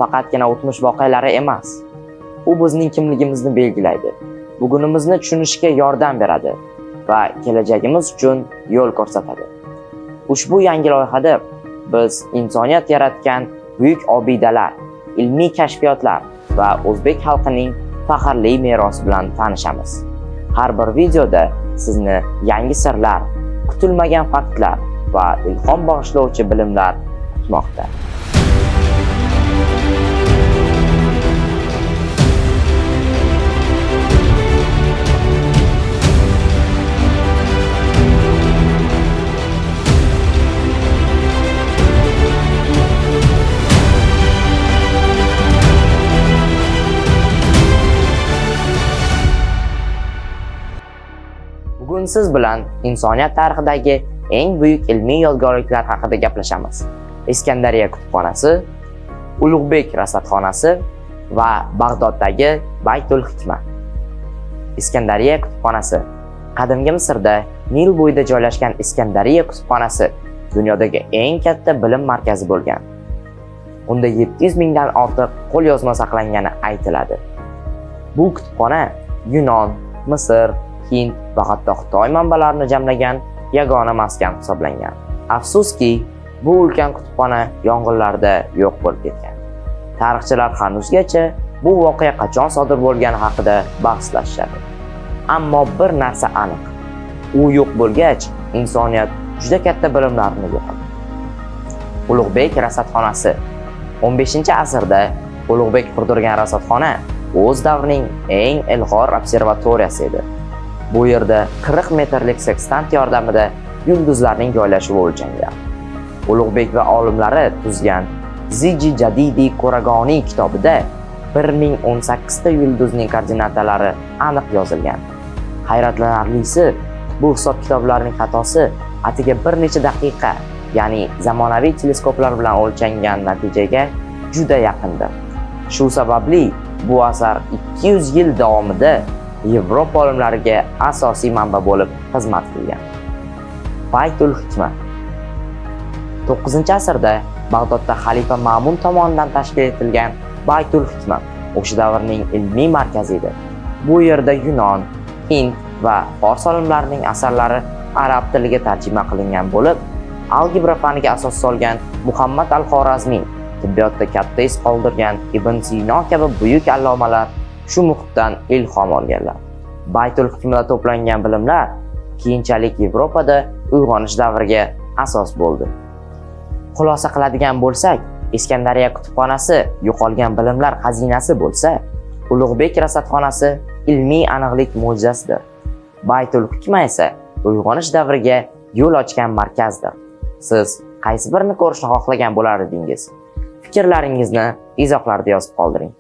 faqatgina o'tmish voqealari emas. U bizning kimligimizni belgilaydi, bugunimizni tushunishga yordam beradi va kelajagimiz uchun yo'l ko'rsatadi. Ushbu yangi loyihada biz insoniyat yaratgan buyuk obidalar, ilmiy kashfiyotlar va o'zbek xalqining faxrli merosi bilan tanishamiz. Har bir videoda sizni yangi sirlar, kutilmagan faktlar va ilhom bag'ishlovchi bilimlar kutmoqda. Bugun siz bilan insoniyat tarixidagi eng buyuk ilmiy yodgorliklar haqida gaplashamiz. Iskandariya kutubxonasi, Ulug'bek rasadxonasi va Bag'doddagi Baytul Hikma. Iskandariya kutubxonasi. Qadimgi Misrda Nil bo'yida joylashgan Iskandariya kutubxonasi dunyodagi eng katta bilim markazi bo'lgan. Unda 700 mingdan ortiq qo'lyozma saqlangani aytiladi. Bu kutubxona Yunon, Misr, Hind va hatto Xitoy manbalarini jamlagan yagona maskan hisoblangan. Afsuski, bu ulkan kutubxona yong'inlarda yo'q bo'lib ketgan. Tarixchilar hanuzgacha bu voqea qachon sodir bo'lgani haqida bahslashadi. Ammo bir narsa aniq. U yo'q bo'lgach, insoniyat juda katta bilimlarni yo'qotdi. Ulug'bek rasadxonasi. 15-asrda Ulug'bek qurdirgan rasadxona o'z davrining eng ilg'or observatoriyasi edi. Bu yerda 40 metrlik sekstant yordamida yulduzlarning joylashuvi o'lchangan. Ulug'bek va olimlari tuzgan Ziji Jadidi Ko'ragoniy kitobida 1018 ta yulduzning koordinatalari aniq yozilgan. Hayratlanarlisi, bu hisob kitoblarning xatosi atigi bir necha daqiqa, ya'ni zamonaviy teleskoplar bilan o'lchangan natijaga juda yaqindir. Shu sababli bu asar 200 yil davomida Yevropa olimlariga asosiy manba bo'lib xizmat qilgan. Baytul Hikma. 9-asrda Bag'dodda xalifa Ma'mun tomonidan tashkil etilgan Baytul Hikma o'sha davrning ilmiy markazi edi. Bu yerda Yunon, Hind va Fors olimlarining asarlari arab tiliga tarjima qilingan bo'lib, algebra faniga asos solgan Muhammad al-Xorazmiy, tibbiyotda katta iz qoldirgan Ibn Sino kabi buyuk allomalar shu muhitdan ilhom olganlar. Baytul Hikmada to'plangan bilimlar keyinchalik Yevropada uyg'onish davriga asos bo'ldi. Xulosa qiladigan bo'lsak, Iskandariya kutubxonasi yo'qolgan bilimlar xazinasi bo'lsa, Ulug'bek rasadxonasi ilmiy aniqlik mo'jizasidir. Baytul Hikma esa uyg'onish davriga yo'l ochgan markazdir. Siz qaysi birini ko'rishni xohlagan bo'lar edingiz? Fikrlaringizni izohlarda yozib qoldiring.